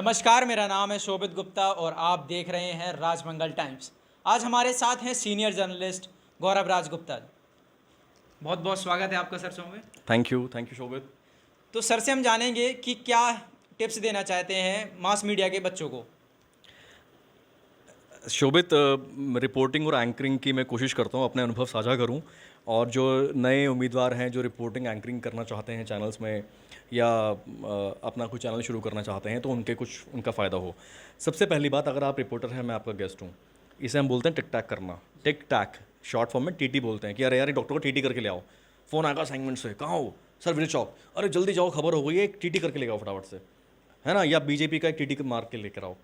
नमस्कार, मेरा नाम है शोभित गुप्ता और आप देख रहे हैं राजमंगल टाइम्स। आज हमारे साथ हैं सीनियर जर्नलिस्ट गौरव राज गुप्ता। बहुत बहुत स्वागत है आपका सर शो में। थैंक यू शोभित। तो सर से हम जानेंगे कि क्या टिप्स देना चाहते हैं मास मीडिया के बच्चों को। शोभित, रिपोर्टिंग और एंकरिंग की मैं कोशिश करता हूँ अपने अनुभव साझा करूँ, और जो नए उम्मीदवार हैं जो रिपोर्टिंग एंकरिंग करना चाहते हैं चैनल्स में या अपना कोई चैनल शुरू करना चाहते हैं तो उनका फ़ायदा हो। सबसे पहली बात, अगर आप रिपोर्टर हैं, मैं आपका गेस्ट हूँ, इसे हम बोलते हैं टिक टैक करना। टिक टैक शॉर्ट फॉर्म में टीटी बोलते हैं कि अरे यार ये डॉक्टर को टीटी करके ले आओ, फ़ोन आएगा असाइनमेंट से, कहाँ हो सर, विजय चौक, अरे जल्दी जाओ खबर हो गई है, एक टीटी करके ले आओ फटाफट से, है ना, या बीजेपी का एक टीटी मार के लेकर आओ।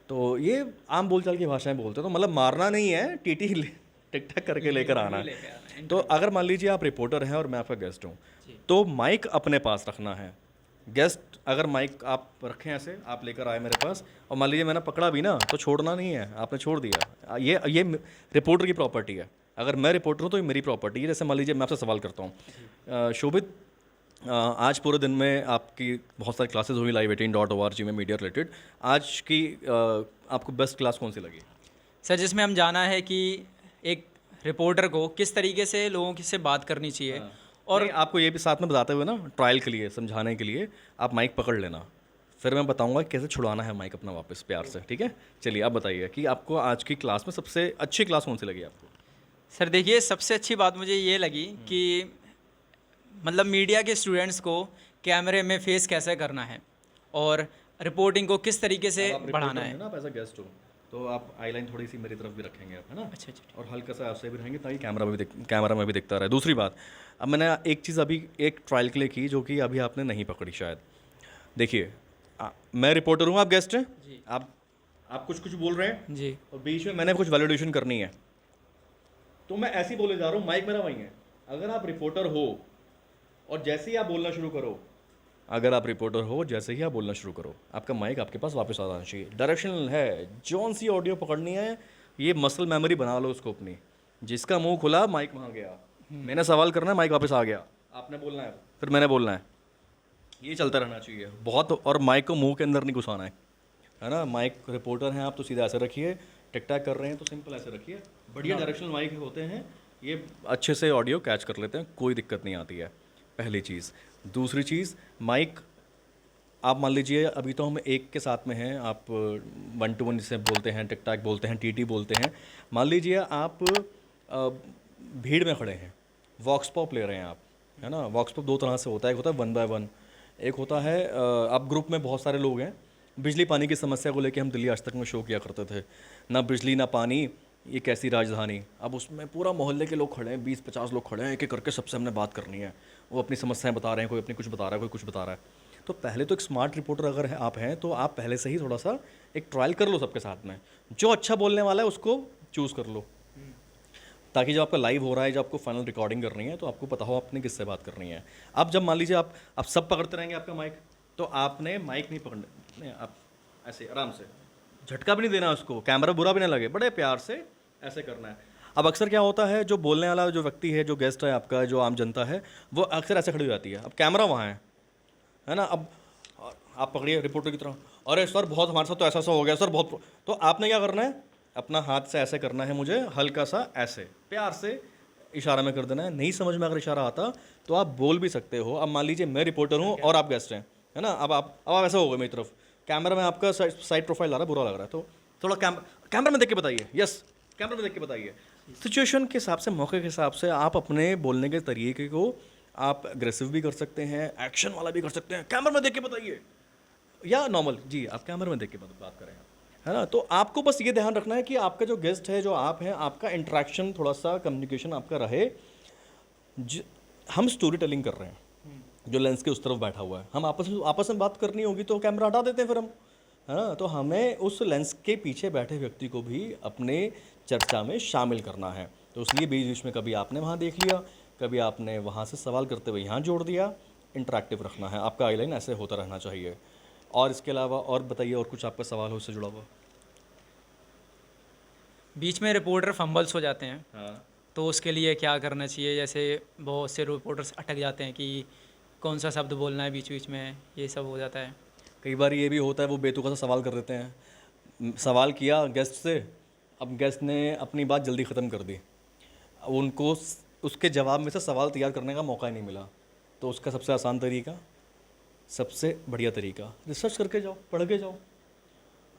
तो ये आम बोलचाल की भाषाएं बोलते हैं, तो मतलब मारना नहीं है, टीटी टिक टैक करके लेकर आना है। तो अगर मान लीजिए आप रिपोर्टर हैं और मैं आपका गेस्ट हूँ, तो माइक अपने पास रखना है। गेस्ट अगर माइक आप रखें ऐसे, आप लेकर आए मेरे पास, और मान लीजिए मैंने पकड़ा भी ना, तो छोड़ना नहीं है, आपने छोड़ दिया, ये रिपोर्टर की प्रॉपर्टी है। अगर मैं रिपोर्टर हूँ तो ये मेरी प्रॉपर्टी है। जैसे मान लीजिए मैं आपसे सवाल करता हूँ, शोभित, आज पूरे दिन में आपकी बहुत सारी क्लासेस हुई लाइव 18.org में मीडिया रिलेटेड। आज की आपको बेस्ट क्लास कौन सी लगी? सर, जिसमें हम जाना है कि एक रिपोर्टर को किस तरीके से लोगों से बात करनी चाहिए। और आपको ये भी साथ में बताते हुए ना, ट्रायल के लिए, समझाने के लिए आप माइक पकड़ लेना, फिर मैं बताऊंगा कैसे छुड़ाना है माइक अपना वापस प्यार से, ठीक है? चलिए आप बताइए कि आपको आज की क्लास में सबसे अच्छी क्लास कौन सी लगी आपको? सर देखिए, सबसे अच्छी बात मुझे ये लगी कि मतलब मीडिया के स्टूडेंट्स को कैमरे में फेस कैसे करना है और रिपोर्टिंग को किस तरीके से बढ़ाना है। ना, आप एज अ गेस्ट हो तो आप आईलाइन थोड़ी सी मेरी तरफ भी रखेंगे आप, है ना? अच्छा, और हल्का सा आपसे भी रहेंगे ताकि कैमरा में भी दिखता रहे। दूसरी बात, अब मैंने एक चीज़ अभी एक ट्रायल के लिए की जो कि अभी आपने नहीं पकड़ी शायद। देखिए, मैं रिपोर्टर हूँ, आप गेस्ट हैं जी। आप कुछ बोल रहे हैं जी, और बीच में मैंने कुछ वैलिडेशन करनी है, तो मैं ऐसे ही बोले जा रहा हूँ, माइक मेरा वहीं है। अगर आप रिपोर्टर हो और जैसे ही आप बोलना शुरू करो, आपका माइक आपके पास वापस आ जाना चाहिए। डायरेक्शनल है, जौन सी ऑडियो पकड़नी है, ये मसल मेमोरी बना लो उसको अपनी। जिसका मुंह खुला माइक वहाँ गया, मैंने सवाल करना है, माइक वापस आ गया, आपने बोलना है, फिर मैंने बोलना है, ये चलता रहना चाहिए बहुत। और माइक को मुंह के अंदर नहीं घुसाना है ना? माइक रिपोर्टर हैं आप तो सीधा ऐसे रखिए, टिक टैक कर रहे हैं तो सिंपल ऐसे रखिए। बढ़िया डायरेक्शनल माइक होते हैं, ये अच्छे से ऑडियो कैच कर लेते हैं, कोई दिक्कत नहीं आती है, पहली चीज़। दूसरी चीज़, माइक आप मान लीजिए अभी तो हम एक के साथ में हैं, आप 1-to-1 जिसे बोलते हैं, टिक टैक बोलते हैं, टीटी बोलते हैं। मान लीजिए आप भीड़ में खड़े हैं, वॉक्स पॉप ले रहे हैं आप, है ना? वॉक्स पॉप दो तरह से होता है, एक होता है 1 by 1, एक होता है आप ग्रुप में बहुत सारे लोग हैं। बिजली पानी की समस्या को लेकर हम दिल्ली आज तक में शो किया करते थे, ना बिजली ना पानी, ये कैसी राजधानी। अब उसमें पूरा मोहल्ले के लोग खड़े हैं, 20-50 लोग खड़े हैं, एक एक करके सबसे हमने बात करनी है। वो अपनी समस्याएं बता रहे हैं, कोई अपनी कुछ बता रहा है, कोई कुछ बता रहा है। तो पहले तो एक स्मार्ट रिपोर्टर अगर है आप हैं तो आप पहले से ही थोड़ा सा एक ट्रायल कर लो सबके साथ में, जो अच्छा बोलने वाला है उसको चूज़ कर लो, ताकि जब आपका लाइव हो रहा है, जब आपको फाइनल रिकॉर्डिंग करनी है तो आपको पता हो आपने किससे बात करनी है। अब जब मान लीजिए आप सब पकड़ते रहेंगे आपका माइक, तो आपने माइक नहीं पकड़ना, आप ऐसे आराम से, झटका भी नहीं देना उसको, कैमरा बुरा भी ना लगे, बड़े प्यार से ऐसे करना है। अब अक्सर क्या होता है, जो बोलने वाला जो व्यक्ति है, जो गेस्ट है आपका, जो आम जनता है, वो अक्सर ऐसे खड़ी हो जाती है। अब कैमरा वहाँ है ना? अब आप पकड़िए रिपोर्टर की तरह, अरे सर बहुत हमारे साथ तो ऐसा हो गया सर, बहुत। तो आपने क्या करना है, अपना हाथ से ऐसे करना है, मुझे हल्का सा ऐसे प्यार से इशारा में कर देना है। नहीं समझ में अगर इशारा आता तो आप बोल भी सकते हो। अब मान लीजिए मैं रिपोर्टर हूँ और आप गेस्ट हैं, है ना? अब आप ऐसा हो गए मेरी तरफ, कैमरा में आपका साइड प्रोफाइल आ रहा है, बुरा लग रहा है, तो थोड़ा कैमरा में देख के बताइए, यस, कैमरा में देख के बताइए। सिचुएशन के हिसाब से, मौके के हिसाब से आप अपने बोलने के तरीके को आप अग्रेसिव भी कर सकते हैं, एक्शन वाला भी कर सकते हैं। कैमरा में देख के बताइए या नॉर्मल, जी आप कैमरा में देख के बात करें, है ना? तो आपको बस ये ध्यान रखना है कि आपका जो गेस्ट है, जो आप हैं, आपका इंटरेक्शन, थोड़ा सा कम्युनिकेशन आपका रहे। हम स्टोरी टेलिंग कर रहे हैं, जो लेंस के उस तरफ बैठा हुआ है, हम आपस में बात करनी होगी तो कैमरा हटा देते हैं फिर हम, है ना? तो हमें उस लेंस के पीछे बैठे व्यक्ति को भी अपने चर्चा में शामिल करना है। तो इसलिए बीच बीच में कभी आपने वहाँ देख लिया, कभी आपने वहाँ से सवाल करते हुए यहाँ जोड़ दिया, इंटरेक्टिव रखना है, आपका आईलाइन ऐसे होता रहना चाहिए। और इसके अलावा और बताइए, और कुछ आपका सवाल हो उससे जुड़ा हुआ? बीच में रिपोर्टर फंबल्स हो जाते हैं, हाँ, तो उसके लिए क्या करना चाहिए? जैसे बहुत से रिपोर्टर्स अटक जाते हैं कि कौन सा शब्द बोलना है, बीच बीच में ये सब हो जाता है। कई बार ये भी होता है वो बेतुका सा सवाल कर देते हैं, सवाल किया गेस्ट से, अब गेस्ट ने अपनी बात जल्दी ख़त्म कर दी, उनको उसके जवाब में से सवाल तैयार करने का मौका ही नहीं मिला। तो उसका सबसे आसान तरीका, सबसे बढ़िया तरीका, रिसर्च करके जाओ, पढ़ के जाओ।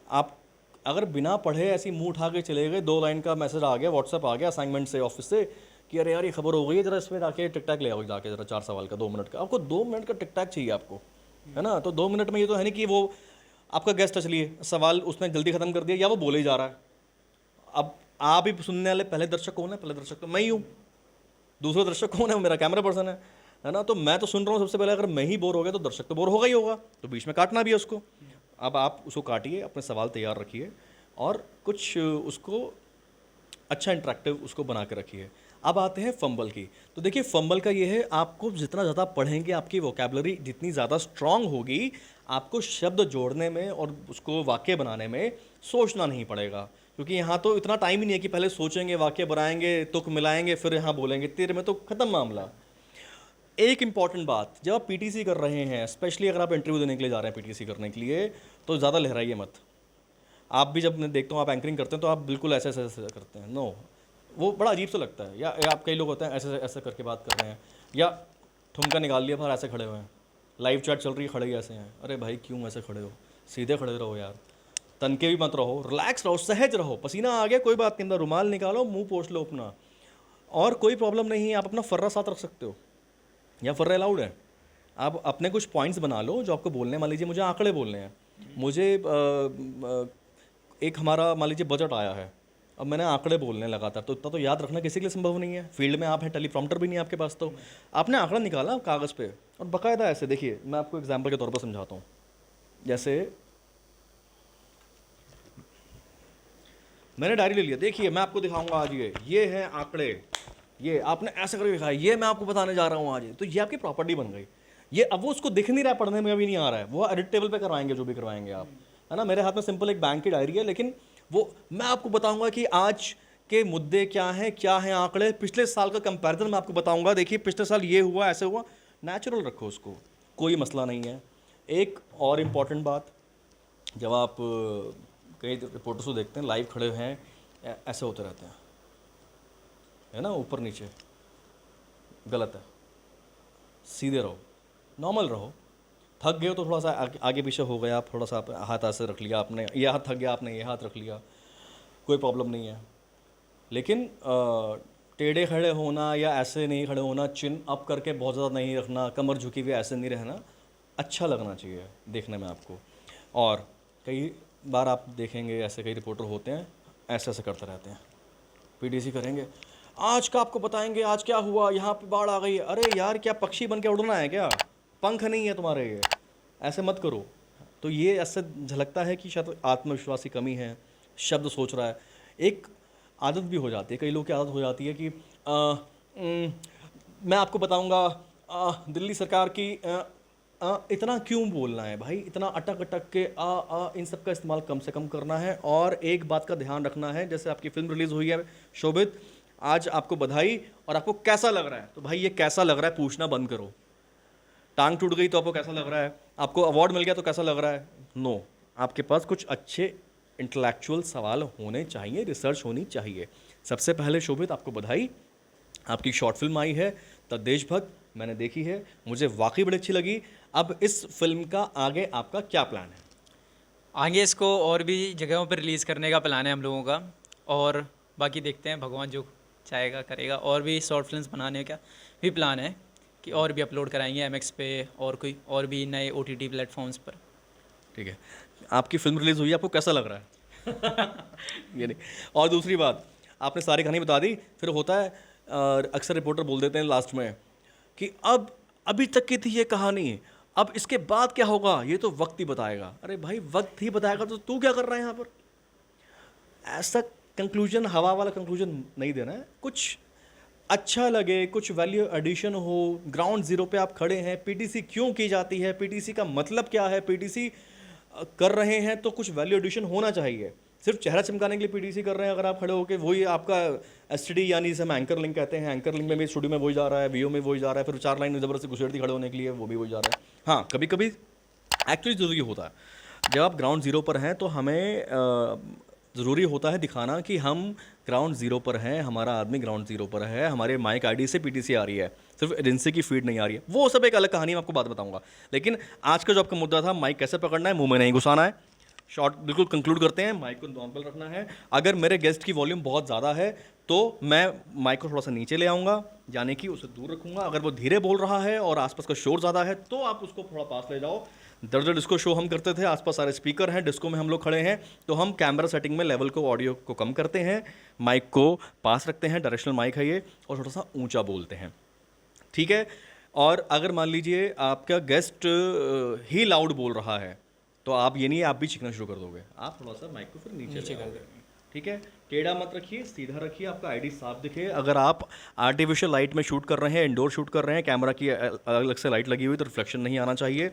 आप अगर बिना पढ़े ऐसी मुंह उठा के चले गए, 2 लाइन का मैसेज आ गया, व्हाट्सएप आ गया असाइनमेंट से, ऑफिस से, कि अरे यार ये खबर हो गई है, जरा इसमें जाके टिक टैक ले आओ, जाके जरा 4 सवाल का 2 मिनट का, आपको 2 मिनट का टिक टैक चाहिए आपको, है ना। तो 2 मिनट में ये तो है नहीं कि वो आपका गेस्ट, चलिए सवाल उसने जल्दी ख़त्म कर दिया या वो बोले ही जा रहा है। अब आप ही सुनने वाले पहले दर्शक कौन है? पहले दर्शक तो मैं ही हूँ। दूसरा दर्शक कौन है? मेरा कैमरा पर्सन है ना। तो मैं तो सुन रहा हूँ सबसे पहले, अगर मैं ही बोर हो गया तो दर्शक तो बोर होगा ही होगा, तो बीच में काटना भी है उसको। अब आप उसको काटिए, अपने सवाल तैयार रखिए और कुछ उसको अच्छा इंटरेक्टिव उसको बना के रखिए। अब आते हैं फंबल की। तो देखिए फंबल का ये है, आपको जितना ज़्यादा पढ़ेंगे, आपकी वोकैबुलरी जितनी ज़्यादा स्ट्रांग होगी, आपको शब्द जोड़ने में और उसको वाक्य बनाने में सोचना नहीं पड़ेगा। क्योंकि यहाँ तो इतना टाइम ही नहीं है कि पहले सोचेंगे, वाक्य बनाएंगे, तुक मिलाएंगे, फिर यहाँ बोलेंगे, तेरे में तो ख़त्म मामला। एक इम्पॉर्टेंट बात, जब आप पीटीसी कर रहे हैं, स्पेशली अगर आप इंटरव्यू देने के लिए जा रहे हैं पीटीसी करने के लिए, तो ज़्यादा लहराइए मत। आप भी जब मैं देखता हूँ आप एंकरिंग करते हैं तो आप बिल्कुल ऐसे ऐसे ऐसे करते हैं, नो, वो बड़ा अजीब सा लगता है। या आप कई लोग होते हैं ऐसे ऐसे करके बात कर रहे हैं, या ठुमका निकाल लिया बाहर, ऐसे खड़े हुए हैं, लाइव चैट चल रही है, खड़े ही ऐसे हैं। अरे भाई क्यों ऐसे खड़े हो? सीधे खड़े रहो यार, तनके भी मत रहो, रिलैक्स रहो, सहज रहो। पसीना आ गया कोई बात नहीं, अंदर रुमाल निकालो, मुंह पोंछ लो अपना, और कोई प्रॉब्लम नहीं है। आप अपना फर्रा साथ रख सकते हो, या फर्रा अलाउड है। आप अपने कुछ पॉइंट्स बना लो जो आपको बोलने, मान लीजिए मुझे आंकड़े बोलने हैं, मुझे एक हमारा मान लीजिए बजट आया है, अब मैंने आंकड़े बोलने लगातार, तो इतना तो याद रखना किसी के लिए संभव नहीं है। फील्ड में आप हैं, टेलीप्रॉम्प्टर भी नहीं है आपके पास, तो आपने आंकड़ा निकाला कागज़ पे और बाकायदा ऐसे, देखिए मैं आपको एग्जांपल के तौर पर समझाता हूँ। जैसे मैंने डायरी ले लिया, देखिए मैं आपको दिखाऊंगा आज, ये है आंकड़े, ये आपने ऐसे करके दिखाया, ये मैं आपको बताने जा रहा हूँ आज। तो ये आपकी प्रॉपर्टी बन गई। ये अब वो उसको दिख नहीं रहा है, पढ़ने में अभी नहीं आ रहा है, वो एडिट टेबल पे करवाएंगे जो भी करवाएंगे आप, है ना। मेरे हाथ में सिंपल एक बैंक की डायरी है, लेकिन वो मैं आपको बताऊंगा कि आज के मुद्दे क्या हैं आंकड़े, पिछले साल का कंपैरिजन मैं आपको बताऊंगा, देखिए पिछले साल ये हुआ, ऐसे हुआ। नेचुरल रखो उसको, कोई मसला नहीं है। एक और इम्पॉर्टेंट बात, जब आप कई रिपोर्टर्स को देखते हैं लाइव खड़े हैं, ऐसे होते रहते हैं, है ना, ऊपर नीचे, गलत है। सीधे रहो, नॉर्मल रहो। थक गए हो तो थोड़ा सा आगे पीछे हो गया, आप थोड़ा सा हाथ ऐसे रख लिया आपने, ये हाथ थक गया आपने ये हाथ रख लिया, कोई प्रॉब्लम नहीं है। लेकिन टेढ़े खड़े होना या ऐसे नहीं खड़े होना, चिन अप करके बहुत ज़्यादा नहीं रखना, कमर झुकी हुई ऐसे नहीं रहना, अच्छा लगना चाहिए देखने में आपको। और कई बार आप देखेंगे ऐसे कई रिपोर्टर होते हैं ऐसे ऐसे करते रहते हैं, पीटीसी करेंगे, आज का आपको बताएंगे आज क्या हुआ, यहाँ पे बाढ़ आ गई। अरे यार क्या पक्षी बन के उड़ना है क्या? पंख नहीं है तुम्हारे, ये ऐसे मत करो। तो ये ऐसे झलकता है कि शायद आत्मविश्वास की कमी है, शब्द सोच रहा है। एक आदत भी हो जाती है, कई लोग की आदत हो जाती है कि मैं आपको बताऊंगा दिल्ली सरकार की इतना क्यों बोलना है भाई, इतना अटक अटक के इन सब का इस्तेमाल कम से कम करना है। और एक बात का ध्यान रखना है, जैसे आपकी फिल्म रिलीज़ हुई है शोभित, आज आपको बधाई, और आपको कैसा लग रहा है, तो भाई ये कैसा लग रहा है पूछना बंद करो। टांग टूट गई तो आपको कैसा लग रहा है, आपको अवार्ड मिल गया तो कैसा लग रहा है, नो, आपके पास कुछ अच्छे इंटेलेक्चुअल सवाल होने चाहिए, रिसर्च होनी चाहिए। सबसे पहले शोभित आपको बधाई, आपकी शॉर्ट फिल्म आई है द देशभक्त, मैंने देखी है, मुझे वाकई बड़ी अच्छी लगी। अब इस फिल्म का आगे आपका क्या प्लान है? आगे इसको और भी जगहों पर रिलीज़ करने का प्लान है हम लोगों का, और बाकी देखते हैं भगवान जो चाहेगा करेगा। और भी शॉर्ट फिल्म्स बनाने का भी प्लान है कि और भी अपलोड कराएंगे MX पे और कोई और भी नए OTT प्लेटफॉर्म्स पर। ठीक है, आपकी फिल्म रिलीज़ हुई है, आपको कैसा लग रहा है? ये नहीं। और दूसरी बात, आपने सारी कहानी बता दी, फिर होता है अक्सर रिपोर्टर बोल देते हैं लास्ट में कि अब अभी तक की थी ये कहानी, अब इसके बाद क्या होगा ये तो वक्त ही बताएगा। अरे भाई वक्त ही बताएगा तो तू क्या कर रहा है यहाँ पर? ऐसा कंक्लूजन, हवा वाला कंक्लूजन नहीं देना है, कुछ अच्छा लगे, कुछ वैल्यू एडिशन हो। ग्राउंड ज़ीरो पे आप खड़े हैं, पीटीसी क्यों की जाती है, पीटीसी का मतलब क्या है, पीटीसी कर रहे हैं तो कुछ वैल्यू एडिशन होना चाहिए। सिर्फ चेहरा चमकाने के लिए पीटीसी कर रहे हैं अगर आप खड़े होकर, वही आपका एसटीडी यानी जिसे हम एंकर लिंक कहते हैं, एंकर लिंक में भी स्टूडियो में वही जा रहा है, वीओ में वही जा रहा है, फिर 4 लाइन ज़बरदस्ती घुसेड़ती खड़े होने के लिए वो भी वही जा रहा है। हाँ, कभी कभी एक्चुअली ज़रूरी होता है। जब आप ग्राउंड ज़ीरो पर हैं तो हमें ज़रूरी होता है दिखाना कि हम ग्राउंड ज़ीरो पर हैं, हमारा आदमी ग्राउंड ज़ीरो पर है, हमारे माइक आईडी से पीटीसी आ रही है, सिर्फ एजेंसी की फीड नहीं आ रही है। वो सब एक अलग कहानी मैं आपको बात बताऊंगा। लेकिन आज का जो आपका मुद्दा था, माइक कैसे पकड़ना है, मुंह में नहीं घुसाना है। शॉर्ट बिल्कुल कंक्लूड करते हैं, माइक को नॉर्मल रखना है। अगर मेरे गेस्ट की वॉल्यूम बहुत ज़्यादा है तो मैं माइक को थोड़ा सा नीचे ले आऊँगा, यानी कि उसे दूर रखूँगा। अगर वो धीरे बोल रहा है और आसपास का शोर ज़्यादा है तो आप उसको थोड़ा पास ले जाओ। दरअसल डिस्को शो हम करते थे, आसपास सारे स्पीकर हैं, डिस्को में हम लोग खड़े हैं, तो हम कैमरा सेटिंग में लेवल को, ऑडियो को कम करते हैं, माइक को पास रखते हैं, डायरेक्शनल माइक है ये, और थोड़ा सा ऊंचा बोलते हैं, ठीक है। और अगर मान लीजिए आपका गेस्ट ही लाउड बोल रहा है तो आप ये नहीं आप भी चीखना शुरू कर दोगे, आप थोड़ा सा माइक को फिर नीचे कर दोगे, ठीक है। टेढ़ा मत रखिए, सीधा रखिए, आपका आईडी साफ दिखे। अगर आप आर्टिफिशियल लाइट में शूट कर रहे हैं, इंडोर शूट कर रहे हैं, कैमरा की अलग से लाइट लगी हुई, तो रिफ्लेक्शन नहीं आना चाहिए।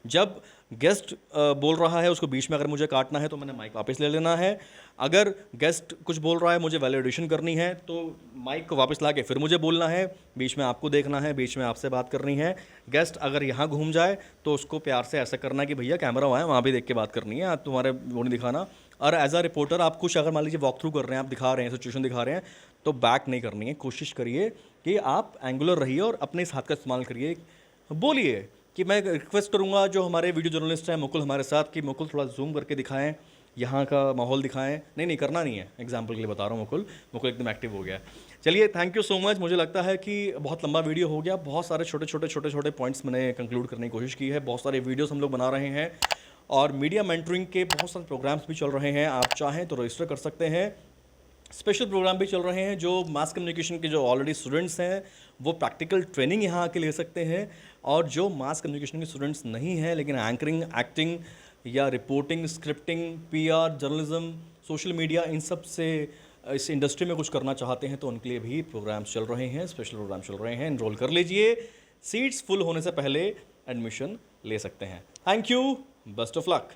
जब गेस्ट बोल रहा है उसको बीच में अगर मुझे काटना है तो मैंने माइक वापस ले लेना है। अगर गेस्ट कुछ बोल रहा है, मुझे वैलिडेशन करनी है, तो माइक को वापस ला के फिर मुझे बोलना है, बीच में आपको देखना है, बीच में आपसे बात करनी है। गेस्ट अगर यहाँ घूम जाए तो उसको प्यार से ऐसा करना है कि भैया कैमरा वहाँ है, वहाँ भी देख के बात करनी है, आप तुम्हारे वो नहीं दिखाना। और एज अ रिपोर्टर आप कुछ अगर मान लीजिए वॉक थ्रू कर रहे हैं, आप दिखा रहे हैं, सिचुएशन दिखा रहे हैं, तो बैक नहीं करनी है। कोशिश करिए कि आप एंगुलर रहिए और अपने इस हाथ का इस्तेमाल करिए। बोलिए कि मैं रिक्वेस्ट करूंगा जो हमारे वीडियो जर्नलिस्ट हैं मुकुल हमारे साथ, कि मुकुल थोड़ा जूम करके दिखाएं, यहाँ का माहौल दिखाएं। नहीं करना नहीं है, एग्जाम्पल के लिए बता रहा हूँ। मुकुल एकदम एक्टिव हो गया है। चलिए, थैंक यू सो मच। मुझे लगता है कि बहुत लंबा वीडियो हो गया, बहुत सारे छोटे छोटे पॉइंट्स मैंने कंक्लूड करने की कोशिश की है। बहुत सारे वीडियोस हम लोग बना रहे हैं और मीडिया मेंटरिंग के बहुत सारे प्रोग्राम्स भी चल रहे हैं। आप चाहें तो रजिस्टर कर सकते हैं। स्पेशल प्रोग्राम भी चल रहे हैं, जो मास कम्युनिकेशन के जो ऑलरेडी स्टूडेंट्स हैं वो प्रैक्टिकल ट्रेनिंग यहाँ आके ले सकते हैं, और जो मास कम्युनिकेशन के स्टूडेंट्स नहीं हैं लेकिन एंकरिंग, एक्टिंग या reporting, scripting, PR, journalism, social media, इन सब से इस इंडस्ट्री में कुछ करना चाहते हैं, तो उनके लिए भी प्रोग्राम्स चल रहे हैं, स्पेशल प्रोग्राम चल रहे हैं। एनरोल कर लीजिए, सीट्स फुल होने से पहले एडमिशन ले सकते हैं। Thank you, best of luck.